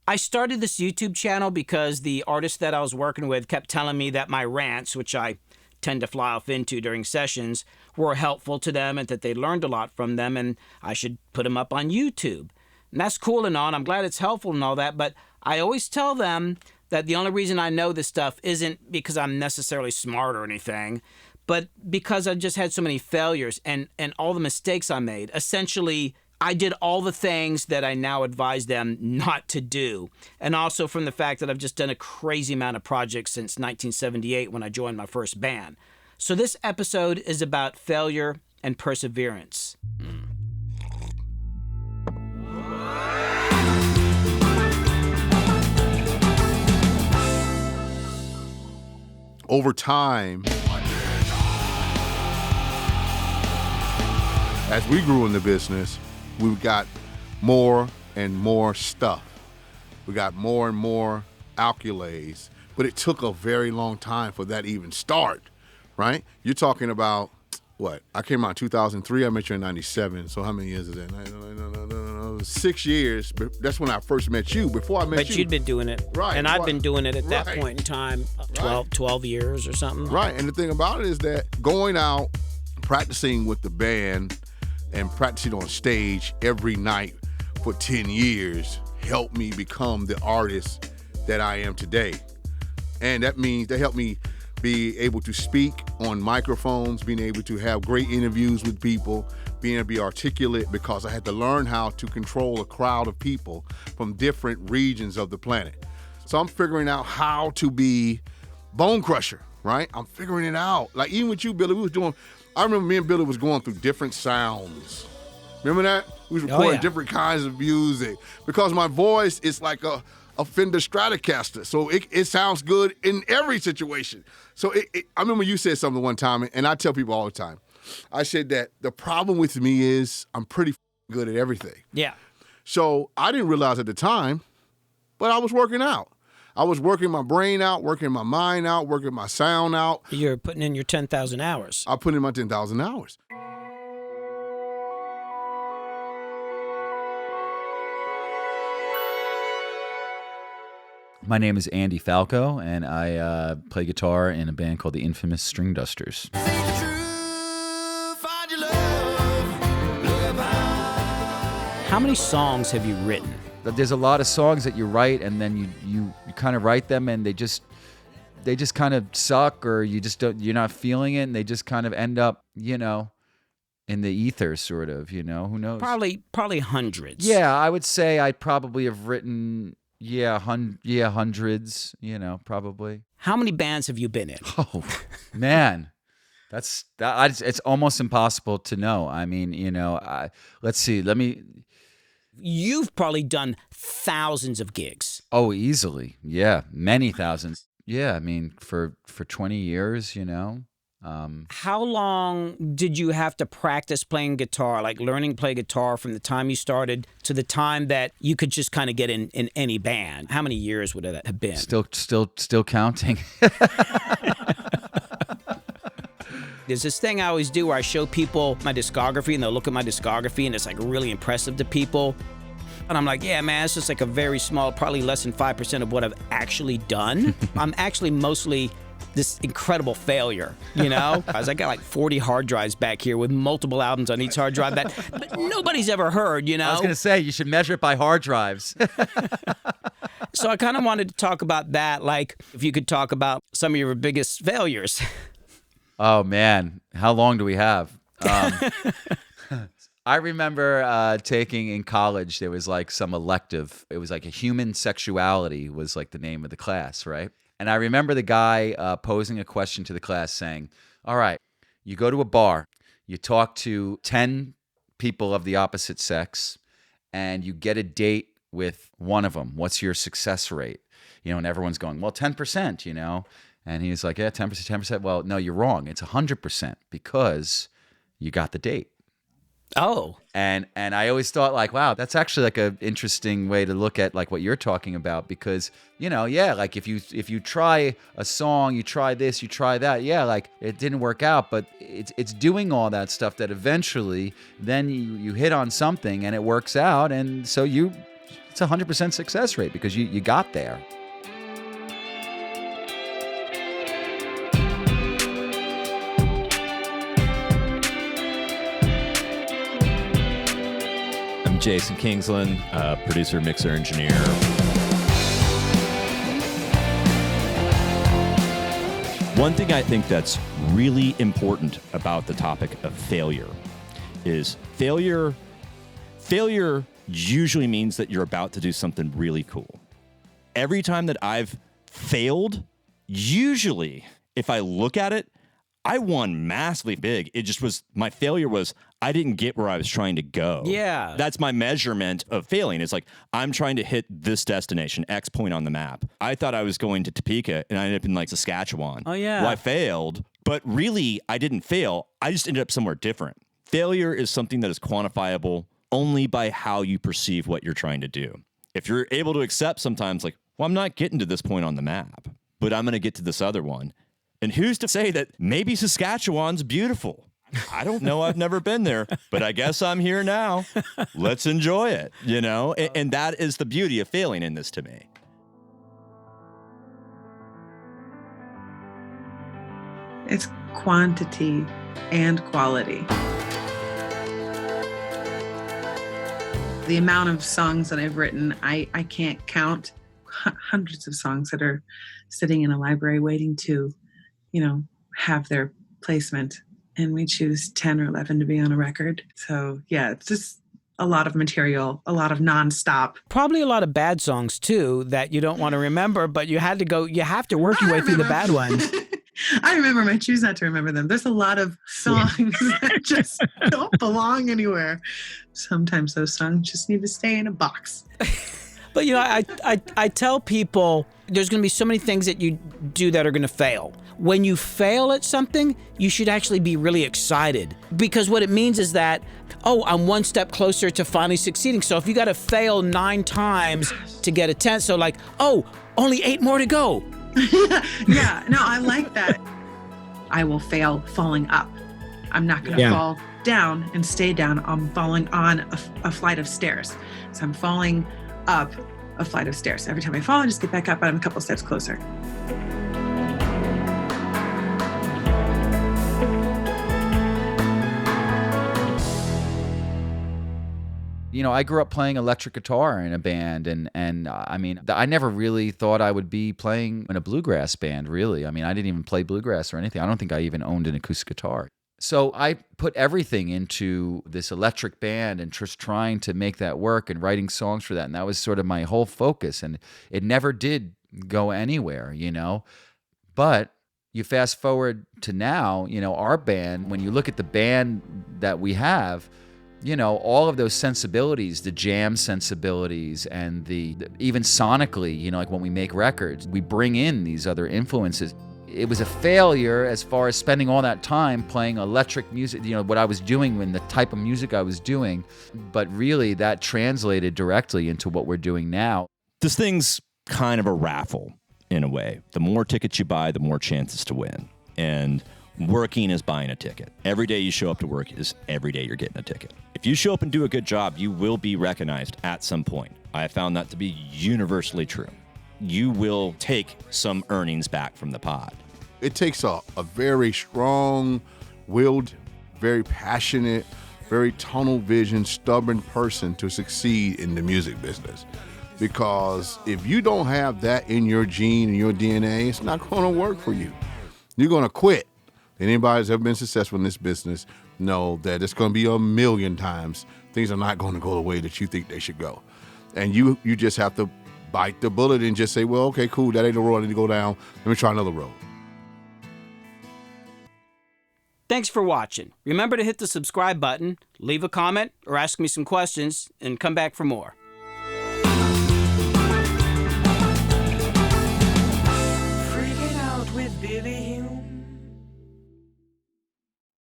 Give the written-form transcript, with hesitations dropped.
I started this YouTube channel because the artist that I was working with kept telling me that my rants, which I tend to fly off into during sessions, were helpful to them and that they learned a lot from them, and I should put them up on YouTube. And that's cool and all, and I'm glad it's helpful and all that, but I always tell them that the only reason I know this stuff isn't because I'm necessarily smart or anything, but because I've just had so many failures and all the mistakes I made. Essentially, I did all the things that I now advise them not to do. And also from the fact that I've just done a crazy amount of projects since 1978 when I joined my first band. So this episode is about failure and perseverance. Over time, as we grew in the business, we got more and more stuff. We got more and more accolades, but it took a very long time for that to even start, right? You're talking about, what? I came out in 2003, I met you in 97, so how many years is that? 6 years, but that's when I first met you. Before I met you. But you'd been doing it. Right. And I'd been doing it at that Right. point in time, 12 years or something. Right, and the thing about it is that going out, practicing with the band, and practicing on stage every night for 10 years helped me become the artist that I am today. And that means they helped me be able to speak on microphones, being able to have great interviews with people, being able to be articulate, because I had to learn how to control a crowd of people from different regions of the planet. So I'm figuring out how to be Bone Crusher, right? I'm figuring it out. Like even with you, Billy, I remember me and Billy was going through different sounds. Remember that? We was recording different kinds of music because my voice is like a Fender Stratocaster. So it sounds good in every situation. So I remember you said something one time, and I tell people all the time. I said that the problem with me is I'm pretty good at everything. Yeah. So I didn't realize at the time, but I was working out. I was working my brain out, working my mind out, working my sound out. You're putting in your 10,000 hours. I put in my 10,000 hours. My name is Andy Falco, and I play guitar in a band called the infamous Stringdusters. How many songs have you written? There's a lot of songs that you write, and then you kind of write them, and they just kind of suck, or you're not feeling it, and they just kind of end up, in the ether, sort of. Who knows? Probably hundreds. Yeah, I would say I probably have written hundreds. Probably. How many bands have you been in? Oh man. It's almost impossible to know. I mean, let's see. You've probably done thousands of gigs. Oh, easily. Yeah, many thousands. Yeah, I mean, for 20 years, How long did you have to practice playing guitar, like learning to play guitar from the time you started to the time that you could just kind of get in any band? How many years would that have been? Still counting. There's this thing I always do where I show people my discography, and they'll look at my discography, and it's like really impressive to people. And I'm like, yeah, man, it's just like a very small, probably less than 5% of what I've actually done. I'm actually mostly this incredible failure, As I got like 40 hard drives back here with multiple albums on each hard drive that but nobody's ever heard, I was going to say, you should measure it by hard drives. So I kind of wanted to talk about that, like if you could talk about some of your biggest failures. Oh, man. How long do we have? I remember taking in college, there was like some elective. It was like a human sexuality was like the name of the class, right? And I remember the guy posing a question to the class saying, all right, you go to a bar, you talk to 10 people of the opposite sex, and you get a date with one of them. What's your success rate? And everyone's going, well, 10%, And he's like, yeah, 10%, 10%. Well, no, you're wrong. It's 100% because you got the date. Oh. And I always thought like, wow, that's actually like an interesting way to look at like what you're talking about, because, like if you try a song, you try this, you try that, like it didn't work out, but it's doing all that stuff that eventually then you hit on something and it works out, and so you it's a 100% success rate because you got there. I'm Jason Kingsland, producer, mixer, engineer. One thing I think that's really important about the topic of failure is failure usually means that you're about to do something really cool. Every time that I've failed, usually if I look at it, I won massively big. It just was, my failure was I didn't get where I was trying to go. Yeah. That's my measurement of failing. It's like, I'm trying to hit this destination, X point on the map. I thought I was going to Topeka and I ended up in like Saskatchewan. Oh, yeah. Well, I failed, but really I didn't fail. I just ended up somewhere different. Failure is something that is quantifiable only by how you perceive what you're trying to do. If you're able to accept sometimes like, well, I'm not getting to this point on the map, but I'm going to get to this other one. And who's to say that maybe Saskatchewan's beautiful? I don't know. I've never been there, but I guess I'm here now. Let's enjoy it, you know? And that is the beauty of failing in this to me. It's quantity and quality. The amount of songs that I've written, I can't count. Hundreds of songs that are sitting in a library waiting to, have their placement. And we choose 10 or 11 to be on a record. So yeah, it's just a lot of material, a lot of nonstop. Probably a lot of bad songs too that you don't want to remember, but you have to work your way through the bad ones. I remember them. I choose not to remember them. There's a lot of songs that just don't belong anywhere. Sometimes those songs just need to stay in a box. But I tell people there's going to be so many things that you do that are going to fail. When you fail at something, you should actually be really excited, because what it means is that, I'm one step closer to finally succeeding. So if you got to fail 9 times to get a 10, so like, only 8 more to go. Yeah, no, I like that. I will fail falling up. I'm not going to fall down and stay down. I'm falling on a flight of stairs. So I'm falling up a flight of stairs. Every time I fall, I just get back up, but I'm a couple steps closer. I grew up playing electric guitar in a band, and I mean, I never really thought I would be playing in a bluegrass band, really. I mean, I didn't even play bluegrass or anything. I don't think I even owned an acoustic guitar. So I put everything into this electric band and just trying to make that work and writing songs for that. And that was sort of my whole focus. And it never did go anywhere, But you fast forward to now, our band, when you look at the band that we have, all of those sensibilities, the jam sensibilities and the even sonically, like when we make records, we bring in these other influences. It was a failure as far as spending all that time playing electric music, what I was doing and the type of music I was doing. But really that translated directly into what we're doing now. This thing's kind of a raffle in a way. The more tickets you buy, the more chances to win. And working is buying a ticket. Every day you show up to work is every day you're getting a ticket. If you show up and do a good job, you will be recognized at some point. I have found that to be universally true. You will take some earnings back from the pod. It takes a very strong-willed, very passionate, very tunnel vision, stubborn person to succeed in the music business. Because if you don't have that in your gene and your DNA, it's not going to work for you. You're going to quit. And anybody that's ever been successful in this business know that it's going to be a million times things are not going to go the way that you think they should go. And you just have to bite the bullet and just say, well, okay, cool, that ain't the road I need to go down. Let me try another road. Thanks for watching. Remember to hit the subscribe button, leave a comment, or ask me some questions, and come back for more.